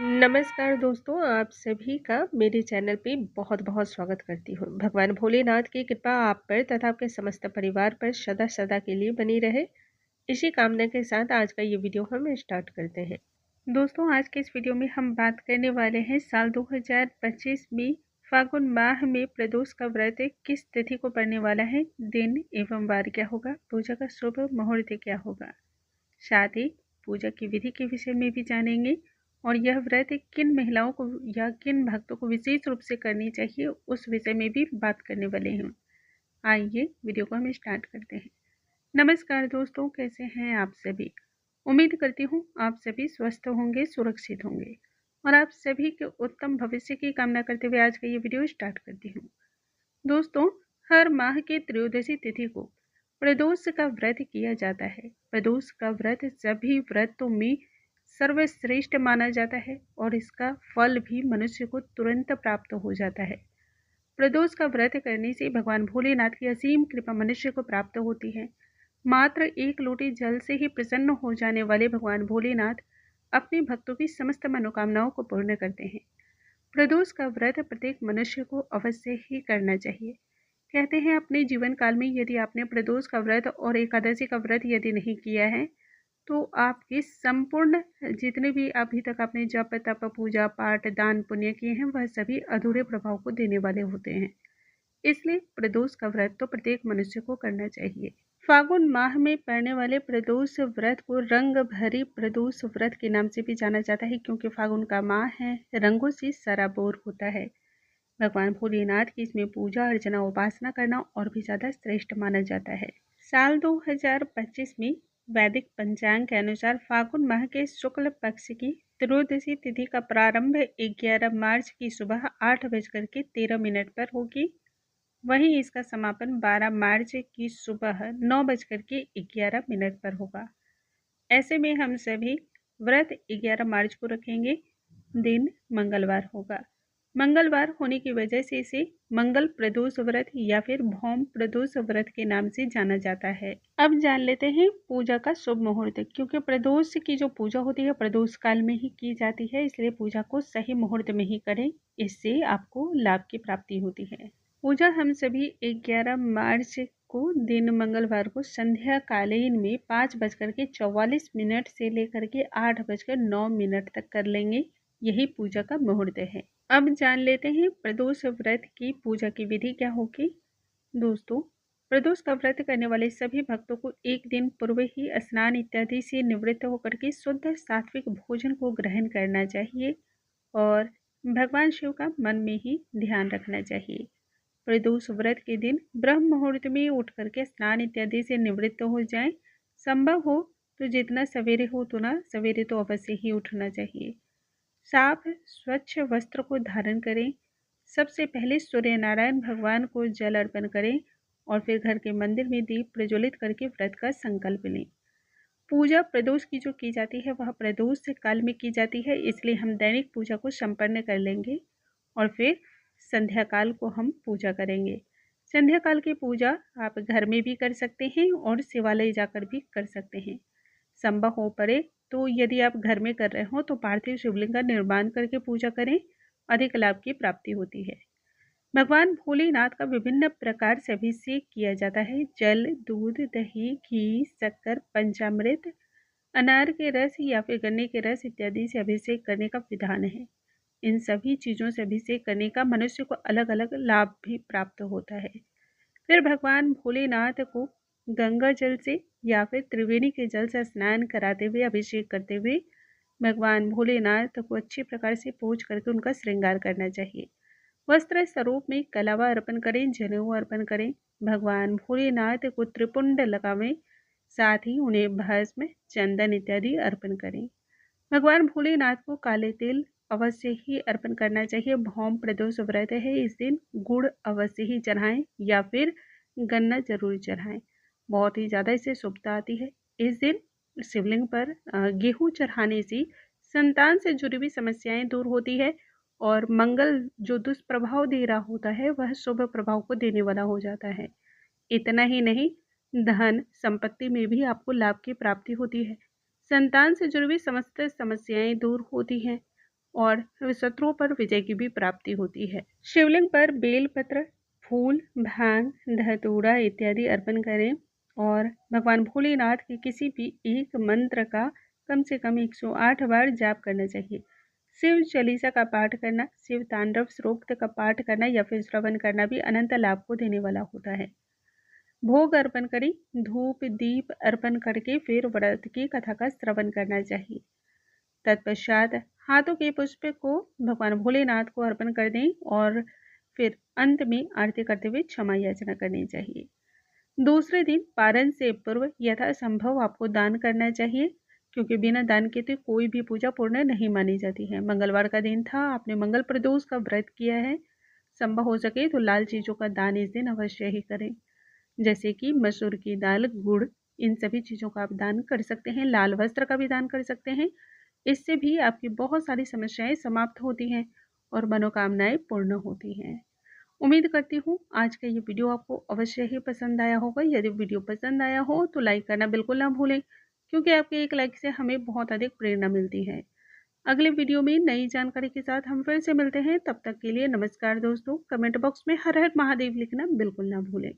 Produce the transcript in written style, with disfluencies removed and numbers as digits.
नमस्कार दोस्तों, आप सभी का मेरे चैनल पे बहुत-बहुत स्वागत करती हूँ। भगवान भोलेनाथ की कृपा आप पर तथा आपके समस्त परिवार पर सदा सदा के लिए बनी रहे। इसी कामना के साथ आज का ये वीडियो हम स्टार्ट करते हैं। दोस्तों, आज के इस वीडियो में हम बात करने वाले हैं साल 2025 में फागुन माह में प्रदोष का व्रत किस तिथि को पड़ने वाला है, दिन एवं वार क्या होगा, पूजा का शुभ मुहूर्त क्या होगा। साथ ही पूजा की विधि के विषय में भी जानेंगे और यह व्रत किन महिलाओं को या किन भक्तों को विशेष रूप से करनी चाहिए उस विषय में भी बात करने वाले हैं। आइए वीडियो को हम स्टार्ट करते हैं। नमस्कार दोस्तों, कैसे हैं आप सभी। उम्मीद करती हूँ आप सभी स्वस्थ होंगे, सुरक्षित होंगे और आप सभी के उत्तम भविष्य की कामना करते हुए आज का ये वीडियो स्टार्ट करती हूँ। दोस्तों, हर माह के त्रयोदशी तिथि को प्रदोष का व्रत किया जाता है। प्रदोष का व्रत सभी व्रतों में सर्वश्रेष्ठ माना जाता है और इसका फल भी मनुष्य को तुरंत प्राप्त हो जाता है। प्रदोष का व्रत करने से भगवान भोलेनाथ की असीम कृपा मनुष्य को प्राप्त होती है। मात्र एक लोटे जल से ही प्रसन्न हो जाने वाले भगवान भोलेनाथ अपने भक्तों की समस्त मनोकामनाओं को पूर्ण करते हैं। प्रदोष का व्रत प्रत्येक मनुष्य को अवश्य ही करना चाहिए। कहते हैं अपने जीवन काल में यदि आपने प्रदोष का व्रत और एकादशी का व्रत यदि नहीं किया है तो आपके संपूर्ण जितने भी अभी तक आपने जप तप पूजा पाठ दान पुण्य किए हैं वह सभी अधूरे प्रभाव को देने वाले होते हैं। इसलिए प्रदोष का व्रत तो प्रत्येक मनुष्य को करना चाहिए। फागुन माह में पड़ने वाले प्रदोष व्रत को रंग भरी प्रदोष व्रत के नाम से भी जाना जाता है, क्योंकि फागुन का माह है, रंगों से सराबोर होता है। भगवान भोलेनाथ की इसमें पूजा अर्चना उपासना करना और भी ज़्यादा श्रेष्ठ माना जाता है। साल 2025 में वैदिक पंचांग के अनुसार फागुन माह के शुक्ल पक्ष की त्रयोदशी तिथि का प्रारंभ 11 मार्च की सुबह 8:13 पर होगी। वहीं इसका समापन 12 मार्च की सुबह 9:11 पर होगा। ऐसे में हम सभी व्रत 11 मार्च को रखेंगे। दिन मंगलवार होगा। मंगलवार होने की वजह से इसे मंगल प्रदोष व्रत या फिर भौम प्रदोष व्रत के नाम से जाना जाता है। अब जान लेते हैं पूजा का शुभ मुहूर्त, क्योंकि प्रदोष की जो पूजा होती है प्रदोष काल में ही की जाती है, इसलिए पूजा को सही मुहूर्त में ही करें, इससे आपको लाभ की प्राप्ति होती है। पूजा हम सभी 11 मार्च को दिन मंगलवार को संध्या कालीन में 5:44 से लेकर के 8:09 तक कर लेंगे। यही पूजा का मुहूर्त है। अब जान लेते हैं प्रदोष व्रत की पूजा की विधि क्या होगी। दोस्तों, प्रदोष का व्रत करने वाले सभी भक्तों को एक दिन पूर्व ही स्नान इत्यादि से निवृत्त होकर के शुद्ध सात्विक भोजन को ग्रहण करना चाहिए और भगवान शिव का मन में ही ध्यान रखना चाहिए। प्रदोष व्रत के दिन ब्रह्म मुहूर्त में उठ करके स्नान इत्यादि से निवृत्त हो जाएं। संभव हो तो जितना सवेरे हो उतना सवेरे तो अवश्य ही उठना चाहिए। साफ स्वच्छ वस्त्र को धारण करें। सबसे पहले सूर्य नारायण भगवान को जल अर्पण करें और फिर घर के मंदिर में दीप प्रज्वलित करके व्रत का संकल्प लें। पूजा प्रदोष की जो की जाती है वह प्रदोष काल में की जाती है, इसलिए हम दैनिक पूजा को संपन्न कर लेंगे और फिर संध्या काल को हम पूजा करेंगे। संध्या काल की पूजा आप घर में भी कर सकते हैं और शिवालय जाकर भी कर सकते हैं। संभव हो पड़े तो यदि आप घर में कर रहे हो तो पार्थिव शिवलिंग का निर्माण करके पूजा करें, अधिक लाभ की प्राप्ति होती है। भगवान भोलेनाथ का विभिन्न प्रकार से अभिषेक किया जाता है। जल, दूध, दही, घी, शक्कर, पंचामृत, अनार के रस या फिर गन्ने के रस इत्यादि से अभिषेक करने का विधान है। इन सभी चीज़ों से अभिषेक करने का मनुष्य को अलग अलग लाभ भी प्राप्त होता है। फिर भगवान भोलेनाथ को गंगा जल से या फिर त्रिवेणी के जल से स्नान कराते हुए अभिषेक करते हुए भगवान भोलेनाथ को अच्छी प्रकार से पूज करके उनका श्रृंगार करना चाहिए। वस्त्र स्वरूप में कलावा अर्पण करें, जनेऊ अर्पण करें। भगवान भोलेनाथ को त्रिपुंड लगावें, साथ ही उन्हें भस्म, चंदन इत्यादि अर्पण करें। भगवान भोलेनाथ को काले तिल अवश्य ही अर्पण करना चाहिए। भौम प्रदोष व्रत है, इस दिन गुड़ अवश्य ही चढ़ाएं या फिर गन्ना जरूर चढ़ाएं, बहुत ही ज़्यादा इससे शुभता आती है। इस दिन शिवलिंग पर गेहूं चढ़ाने से संतान से जुड़ी हुई समस्याएं दूर होती है और मंगल जो दुष्प्रभाव दे रहा होता है वह शुभ प्रभाव को देने वाला हो जाता है। इतना ही नहीं, धन संपत्ति में भी आपको लाभ की प्राप्ति होती है। संतान से जुड़ी हुई समस्त समस्याएं दूर होती हैं और शत्रुओं पर विजय की भी प्राप्ति होती है। शिवलिंग पर बेलपत्र, फूल, भांग, धतूरा इत्यादि अर्पण करें और भगवान भोलेनाथ के किसी भी एक मंत्र का कम से कम 108 बार जाप करना चाहिए। शिव चालीसा का पाठ करना, शिव तांडव स्तोत्र का पाठ करना या फिर श्रवण करना भी अनंत लाभ को देने वाला होता है। भोग अर्पण करें, धूप दीप अर्पण करके फिर व्रत की कथा का श्रवण करना चाहिए। तत्पश्चात हाथों के पुष्प को भगवान भोलेनाथ को अर्पण कर दें और फिर अंत में आरती करते हुए क्षमा याचना करनी चाहिए। दूसरे दिन पारण से पूर्व यथासंभव आपको दान करना चाहिए, क्योंकि बिना दान के तो कोई भी पूजा पूर्ण नहीं मानी जाती है। मंगलवार का दिन था, आपने मंगल प्रदोष का व्रत किया है, संभव हो सके तो लाल चीज़ों का दान इस दिन अवश्य ही करें, जैसे कि मसूर की दाल, गुड़, इन सभी चीज़ों का आप दान कर सकते हैं। लाल वस्त्र का भी दान कर सकते हैं। इससे भी आपकी बहुत सारी समस्याएं समाप्त होती हैं और मनोकामनाएं पूर्ण होती हैं। उम्मीद करती हूँ आज का ये वीडियो आपको अवश्य ही पसंद आया होगा। यदि वीडियो पसंद आया हो तो लाइक करना बिल्कुल ना भूलें, क्योंकि आपके एक लाइक से हमें बहुत अधिक प्रेरणा मिलती है। अगले वीडियो में नई जानकारी के साथ हम फिर से मिलते हैं। तब तक के लिए नमस्कार दोस्तों। कमेंट बॉक्स में हर हर महादेव लिखना बिल्कुल ना भूलें।